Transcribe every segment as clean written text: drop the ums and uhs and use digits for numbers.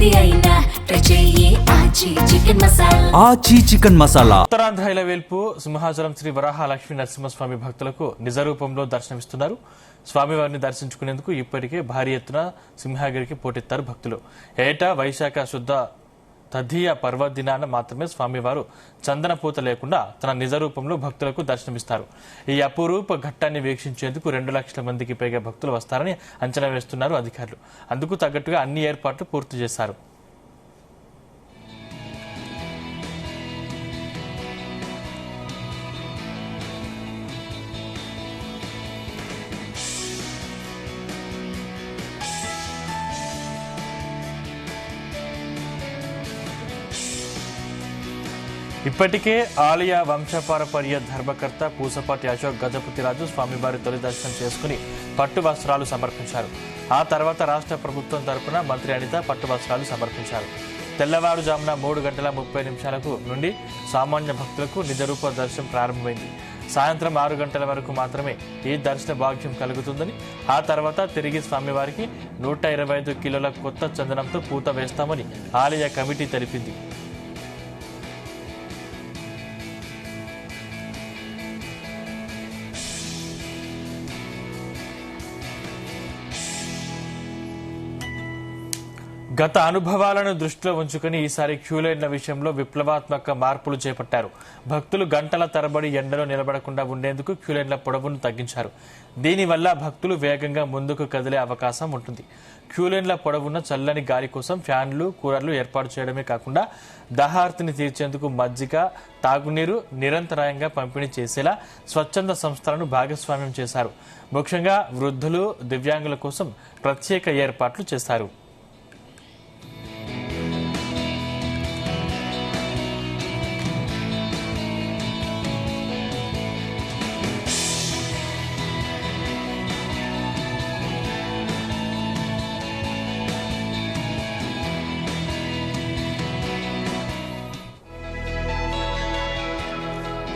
ఏది అయినా ట్రై చెయ్యి ఆచి చికెన్ మసాలా. ఆచి చికెన్ మసాలా. ఉత్తరాంధ్ర ఇలవేల్పు సింహాచలం శ్రీ వరాహ లక్ష్మీ నరసింహస్వామి భక్తులకు నిజ రూపంలో దర్శనమిస్తున్నారు. స్వామివారిని దర్శించుకునేందుకు ఇప్పటికే భారీ ఎత్తున సింహగిరికి పోటెత్తారు భక్తులు. ఏటా వైశాఖ శుద్ధ తదియ పర్వదినాన మాత్రమే స్వామివారు చందన పూత లేకుండా తన నిజ రూపంలో భక్తులకు దర్శనమిస్తారు. ఈ అపురూప ఘట్టాన్ని వీక్షించేందుకు 2 లక్షల మందికి పైగా భక్తులు వస్తారని అంచనా వేస్తున్నారు అధికారులు. అందుకు తగ్గట్టుగా అన్ని ఏర్పాట్లు పూర్తి చేశారు. ఇప్పటికే ఆలయ వంశపారపర్య ధర్మకర్త పూసపాటి అశోక్ గజపతిరాజు స్వామివారి తొలి దర్శనం చేసుకుని పట్టు వస్త్రాలు సమర్పించారు. ఆ తర్వాత రాష్ట్ర ప్రభుత్వం తరపున మంత్రి అనిత పట్టు వస్త్రాలు సమర్పించారు. తెల్లవారుజామున 3:30 నుండి సామాన్య భక్తులకు నిజరూప దర్శనం ప్రారంభమైంది. సాయంత్రం 6 గంటల వరకు మాత్రమే ఈ దర్శన భాగ్యం కలుగుతుందని, ఆ తర్వాత తిరిగి స్వామివారికి 125 కిలోల కొత్త చందనంతో పూత వేస్తామని ఆలయ కమిటీ తెలిపింది. గత అనుభవాలను దృష్టిలో ఉంచుకుని ఈసారి క్యూలైన్ల విషయంలో విప్లవాత్మక మార్పులు చేపట్టారు. భక్తులు గంటల తరబడి ఎండలో నిలబడకుండా ఉండేందుకు క్యూలైన్ల పొడవును తగ్గించారు. దీనివల్ల భక్తులు వేగంగా ముందుకు కదిలే అవకాశం ఉంటుంది. క్యూలైన్ల పొడవున్న చల్లని గాలి కోసం ఫ్యాన్లు, కూలర్లు ఏర్పాటు చేయడమే కాకుండా దాహార్తిని తీర్చేందుకు మజ్జిగ, తాగునీరు నిరంతరాయంగా పంపిణీ చేసేలా స్వచ్ఛంద సంస్థలను భాగస్వామ్యం చేశారు. ముఖ్యంగా వృద్ధులు, దివ్యాంగుల కోసం ప్రత్యేక ఏర్పాట్లు చేశారు.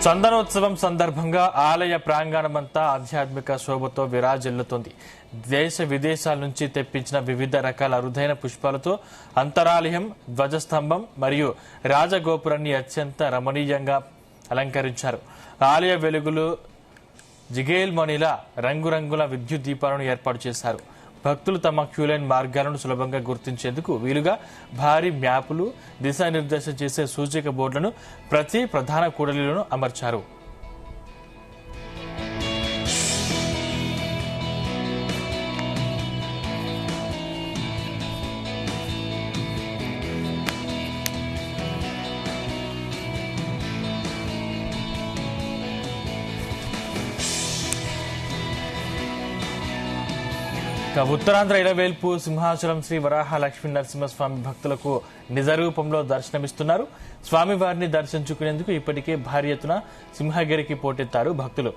చందనోత్సవం సందర్భంగా ఆలయ ప్రాంగణమంతా ఆధ్యాత్మిక శోభతో విరాజిల్లుతోంది. దేశ విదేశాల నుంచి తెప్పించిన వివిధ రకాల అరుదైన పుష్పాలతో అంతరాలయం, ధ్వజస్తంభం మరియు రాజగోపురాన్ని అత్యంత రమణీయంగా అలంకరించారు. ఆలయ వెలుగులు జిగేల్మణిలా రంగురంగుల విద్యుత్ దీపాలను ఏర్పాటు చేశారు. భక్తులు తమ క్యూలైన్ మార్గాలను సులభంగా గుర్తించేందుకు వీలుగా భారీ మ్యాపులు, దిశానిర్దేశం చేసే సూచిక బోర్డులను ప్రతి ప్రధాన కూడలిలోనూ అమర్చారు. ఉత్తరాంధ్ర ఇలవేల్పు సింహాచలం శ్రీ వరాహ లక్ష్మీ నరసింహస్వామి భక్తులకు నిజ రూపంలో దర్శనమిస్తున్నారు. స్వామివారిని దర్శించుకునేందుకు ఇప్పటికే భారీ ఎత్తున సింహగిరికి పోటెత్తారు భక్తులు.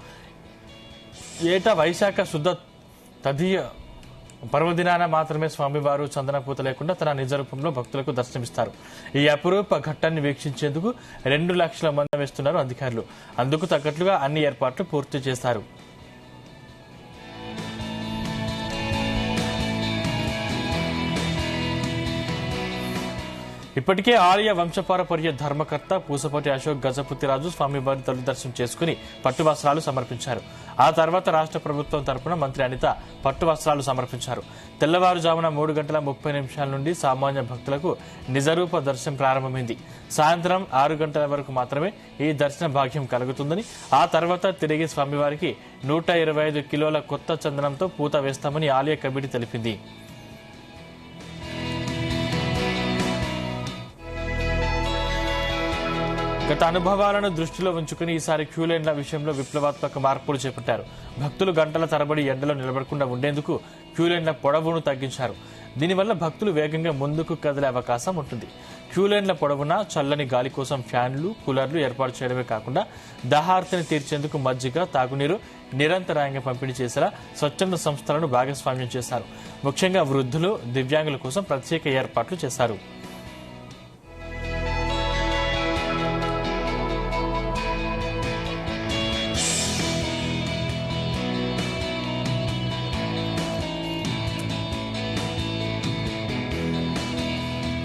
ఏటా వైశాఖ శుద్ధ తదియ పర్వదినాన మాత్రమే స్వామివారు చందన పూత లేకుండా తన నిజ రూపంలో భక్తులకు దర్శనమిస్తారు. ఈ అపురూప ఘట్టాన్ని వీక్షించేందుకు 2 లక్షల మంది వేస్తున్నారు అధికారులు. అందుకు తగ్గట్లుగా అన్ని ఏర్పాట్లు పూర్తి చేశారు. ఇప్పటికే ఆలయ వంశపారపర్య ధర్మకర్త పూసపాటి అశోక్ గజపతిరాజు స్వామివారి తొలి దర్శనం చేసుకుని పట్టు వస్త్రాలు సమర్పించారు. ఆ తర్వాత రాష్ట్ర ప్రభుత్వం తరపున మంత్రి అనిత పట్టు వస్త్రాలు సమర్పించారు. తెల్లవారుజామున 3:30 నుండి సామాన్య భక్తులకు నిజరూప దర్శనం ప్రారంభమైంది. సాయంత్రం 6 గంటల వరకు మాత్రమే ఈ దర్శన భాగ్యం కలుగుతుందని, ఆ తర్వాత తిరిగి స్వామివారికి 125 కిలోల కొత్త చందనంతో పూత వేస్తామని ఆలయ కమిటీ తెలిపింది. గత అనుభవాలను దృష్టిలో ఉంచుకుని ఈసారి క్యూలైన్ల విషయంలో విప్లవాత్మక మార్పులు చేపట్టారు. భక్తులు గంటల తరబడి ఎండలో నిలబడకుండా ఉండేందుకు క్యూలైన్ల పొడవును తగ్గించారు. దీనివల్ల భక్తులు వేగంగా ముందుకు కదిలే అవకాశం ఉంటుంది. క్యూలైన్ల పొడవున చల్లని గాలి కోసం ఫ్యాన్లు, కూలర్లు ఏర్పాటు చేయడమే కాకుండా దాహార్తిని తీర్చేందుకు మజ్జిగ, తాగునీరు నిరంతరాయంగా పంపిణీ చేసేలా స్వచ్ఛంద సంస్థలను భాగస్వామ్యం చేశారు. ముఖ్యంగా వృద్ధులు, దివ్యాంగుల కోసం ప్రత్యేక ఏర్పాట్లు చేశారు.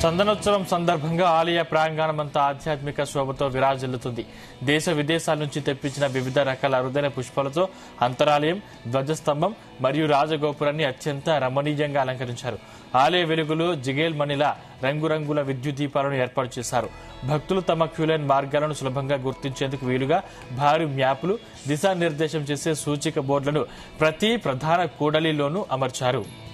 చందనోత్సవం సందర్భంగా ఆలయ ప్రాంగణమంతా ఆధ్యాత్మిక శోభతో విరాజిల్లుతుంది. దేశ విదేశాల నుంచి తెప్పించిన వివిధ రకాల అరుదైన పుష్పాలతో అంతరాలయం, ధ్వజస్తంభం మరియు రాజగోపురాన్ని అత్యంత రమణీయంగా అలంకరించారు. ఆలయ వెలుగులు జిగేల్మణిలా రంగురంగుల విద్యుత్ దీపాలను ఏర్పాటు చేశారు. భక్తులు తమ క్యూలైన్ మార్గాలను సులభంగా గుర్తించేందుకు వీలుగా భారీ మ్యాపులు, దిశానిర్దేశం చేసే సూచిక బోర్డులను ప్రతి ప్రధాన కూడలిలోనూ అమర్చారు.